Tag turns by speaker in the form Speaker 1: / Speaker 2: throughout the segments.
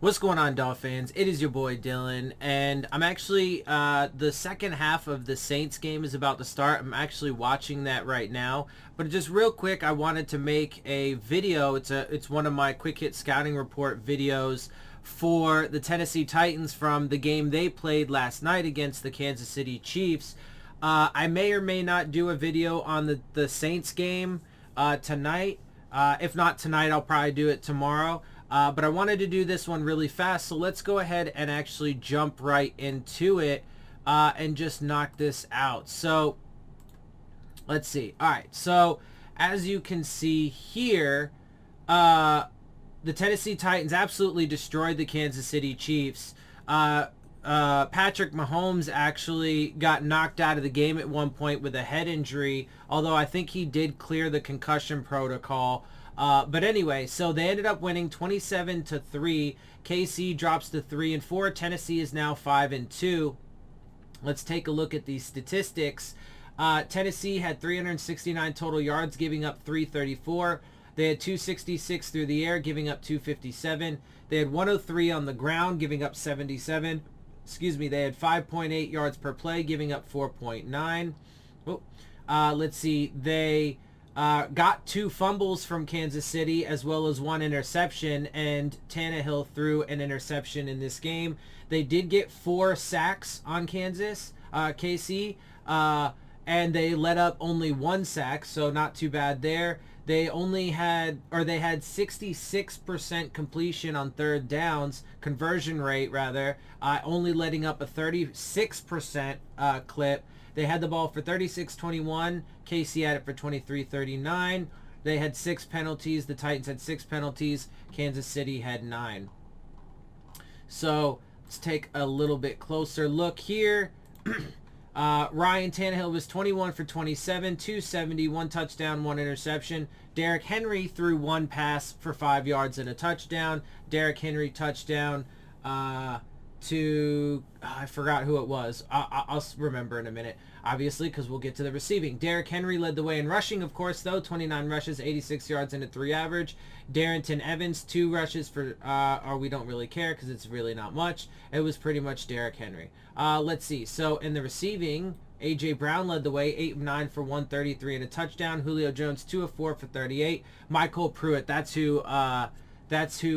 Speaker 1: What's going on, Dolphins? It is your boy Dillon, and I'm actually the second half of the Saints game is about to start. I'm actually watching that right now. But just real quick, I wanted to make a video. It's one of my quick hit scouting report videos for the Tennessee Titans from the game they played last night against the Kansas City Chiefs. I may or may not do a video on the Saints game tonight. If not tonight, I'll probably do it tomorrow. But I wanted to do this one really fast, so let's go ahead and actually jump right into it and just knock this out. So let's see. All right, so as you can see here, the Tennessee Titans absolutely destroyed the Kansas City Chiefs. Patrick Mahomes actually got knocked out of the game at one point with a head injury, although I think he did clear the concussion protocol. But anyway, so they ended up winning 27-3. KC drops to 3-4. Tennessee is now 5-2. Let's take a look at these statistics. Tennessee had 369 total yards, giving up 334. They had 266 through the air, giving up 257. They had 103 on the ground, giving up 77. They had 5.8 yards per play, giving up 4.9. Let's see. They got 2 fumbles from Kansas City as well as 1 interception, and Tannehill threw an interception in this game. They did get 4 sacks on KC, and they let up only 1 sack, so not too bad there. They had 66% completion on third downs, conversion rate rather, only letting up a 36% clip. They had the ball for 36-21. KC had it for 23-39. They had 6 penalties. The Titans had 6 penalties. Kansas City had 9. So let's take a little bit closer look here. Ryan Tannehill was 21 for 27, 270, 1 touchdown, 1 interception. Derrick Henry threw 1 pass for 5 yards and a touchdown. Derrick Henry touchdown to I forgot who it was. I'll remember in a minute, obviously, because we'll get to the receiving. Derrick Henry led the way in rushing, of course, though. 29 rushes, 86 yards, and a 3 average. Darrington Evans, 2 rushes for, or we don't really care because it's really not much. It was pretty much Derrick Henry. Let's see. So in the receiving, A.J. Brown led the way, 8 of 9 for 133 and a touchdown. Julio Jones, 2 of 4 for 38. Michael Pruitt, that's who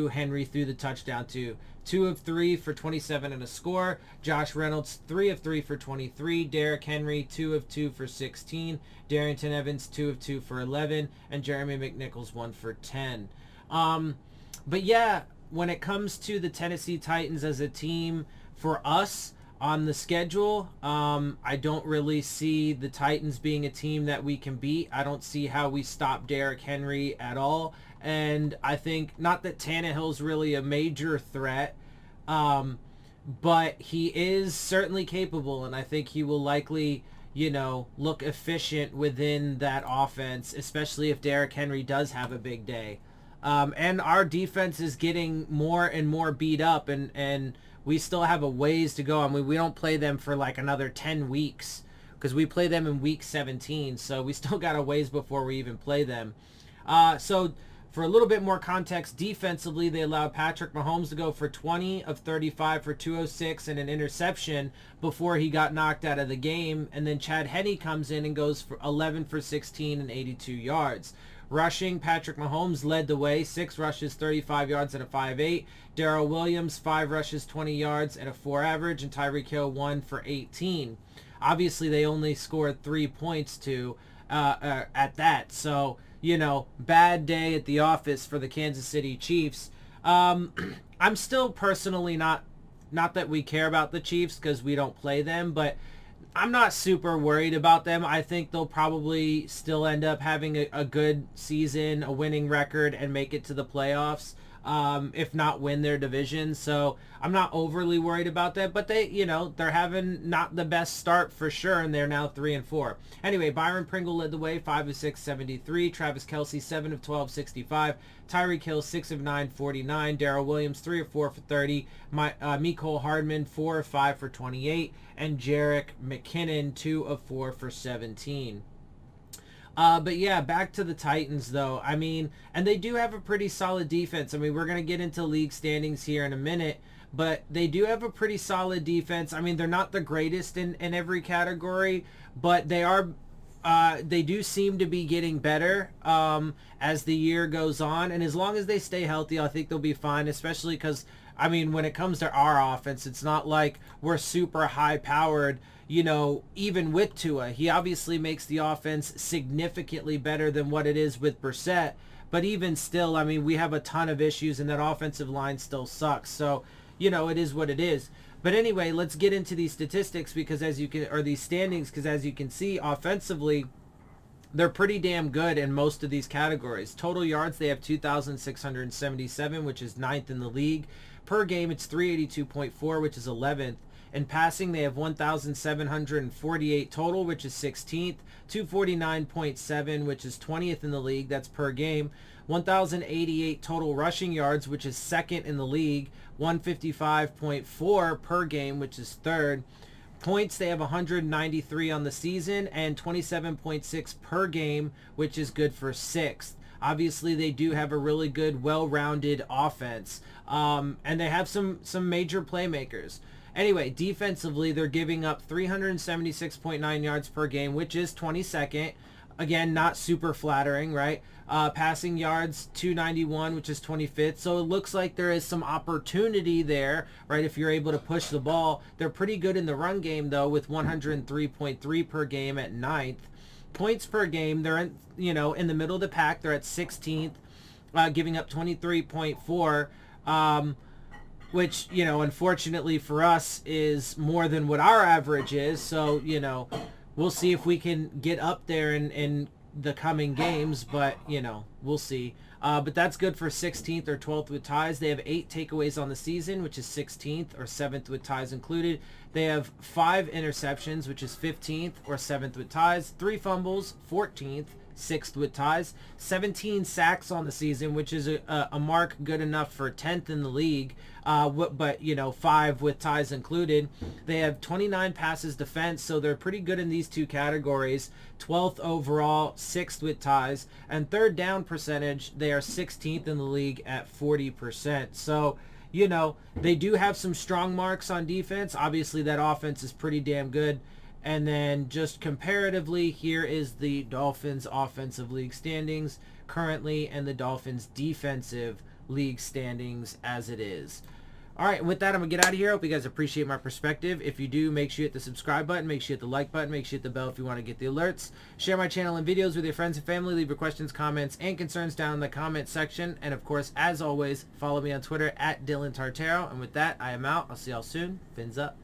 Speaker 1: Henry threw the touchdown to. 2 of 3 for 27 and a score. Josh Reynolds, 3 of 3 for 23. Derrick Henry, 2 of 2 for 16. Darrington Evans, 2 of 2 for 11. And Jeremy McNichols, 1 for 10. But yeah, when it comes to the Tennessee Titans as a team, for us on the schedule, I don't really see the Titans being a team that we can beat. I don't see how we stop Derrick Henry at all. And I think, not that Tannehill's really a major threat, but he is certainly capable, and I think he will likely, look efficient within that offense, especially if Derrick Henry does have a big day. And our defense is getting more and more beat up, and we still have a ways to go. I mean, we don't play them for like another 10 weeks because we play them in week 17, so we still got a ways before we even play them. So for a little bit more context, defensively, they allowed Patrick Mahomes to go for 20 of 35 for 206 and an interception before he got knocked out of the game. And then Chad Henne comes in and goes for 11 for 16 and 82 yards. Rushing, Patrick Mahomes led the way, 6 rushes, 35 yards and a 5.8. Darrell Williams, 5 rushes, 20 yards and a 4 average. And Tyreek Hill, 1 for 18. Obviously, they only scored 3 points at that. So, bad day at the office for the Kansas City Chiefs. I'm still personally not that we care about the Chiefs because we don't play them, but I'm not super worried about them. I think they'll probably still end up having a good season, a winning record, and make it to the playoffs, if not win their division. So I'm not overly worried about that, but they're having not the best start for sure, and they're now 3-4. Anyway, Byron Pringle led the way, 5 of 6, 73. Travis Kelce, 7 of 12, 65. Tyreek Hill, 6 of 9, 49. Darrell Williams, 3 of 4 for 30. Mecole Hardman, 4 of 5 for 28. And Jerick McKinnon, 2 of 4 for 17. But yeah, back to the Titans though. I mean, and they do have a pretty solid defense. I mean, we're going to get into league standings here in a minute, but they do have a pretty solid defense. I mean, they're not the greatest in every category, but they are, they do seem to be getting better as the year goes on. And as long as they stay healthy, I think they'll be fine, especially because, I mean, when it comes to our offense, it's not like we're super high powered, you know, even with Tua. He obviously makes the offense significantly better than what it is with Brissett. But even still, I mean, we have a ton of issues and that offensive line still sucks. So, you know, it is what it is. But anyway, let's get into these statistics because as you can, or these standings, because as you can see, offensively, they're pretty damn good in most of these categories. Total yards, they have 2,677, which is 9th in the league. Per game, it's 382.4, which is 11th. In passing, they have 1,748 total, which is 16th. 249.7, which is 20th in the league. That's per game. 1,088 total rushing yards, which is 2nd in the league. 155.4 per game, which is 3rd. Points, they have 193 on the season and 27.6 per game, which is good for 6th. Obviously, they do have a really good, well-rounded offense, and they have some major playmakers. Anyway, defensively, they're giving up 376.9 yards per game, which is 22nd. Again, not super flattering, right? Passing yards, 291, which is 25th. So it looks like there is some opportunity there, right, if you're able to push the ball. They're pretty good in the run game, though, with 103.3 per game at 9th. Points per game, they're in, you know, in the middle of the pack. They're at 16th, giving up 23.4, which, you know, unfortunately for us is more than what our average is. So, you know, we'll see if we can get up there in the coming games, but, you know, we'll see. But that's good for 16th or 12th with ties. They have 8 takeaways on the season, which is 16th or 7th with ties included. They have 5 interceptions, which is 15th or 7th with ties. 3 fumbles, 14th, 6th with ties. 17 sacks on the season, which is a mark good enough for 10th in the league, but, you know, 5 with ties included. They have 29 passes defense, so they're pretty good in these two categories. 12th overall, 6th with ties. And third down percentage, they are 16th in the league at 40%. So, you know, they do have some strong marks on defense. Obviously, that offense is pretty damn good. And then just comparatively, here is the Dolphins offensive league standings currently and the Dolphins defensive league standings as it is. All right, with that, I'm going to get out of here. I hope you guys appreciate my perspective. If you do, make sure you hit the subscribe button. Make sure you hit the like button. Make sure you hit the bell if you want to get the alerts. Share my channel and videos with your friends and family. Leave your questions, comments, and concerns down in the comment section. And, of course, as always, follow me on Twitter at DillonTartaro. And with that, I am out. I'll see y'all soon. Phins up.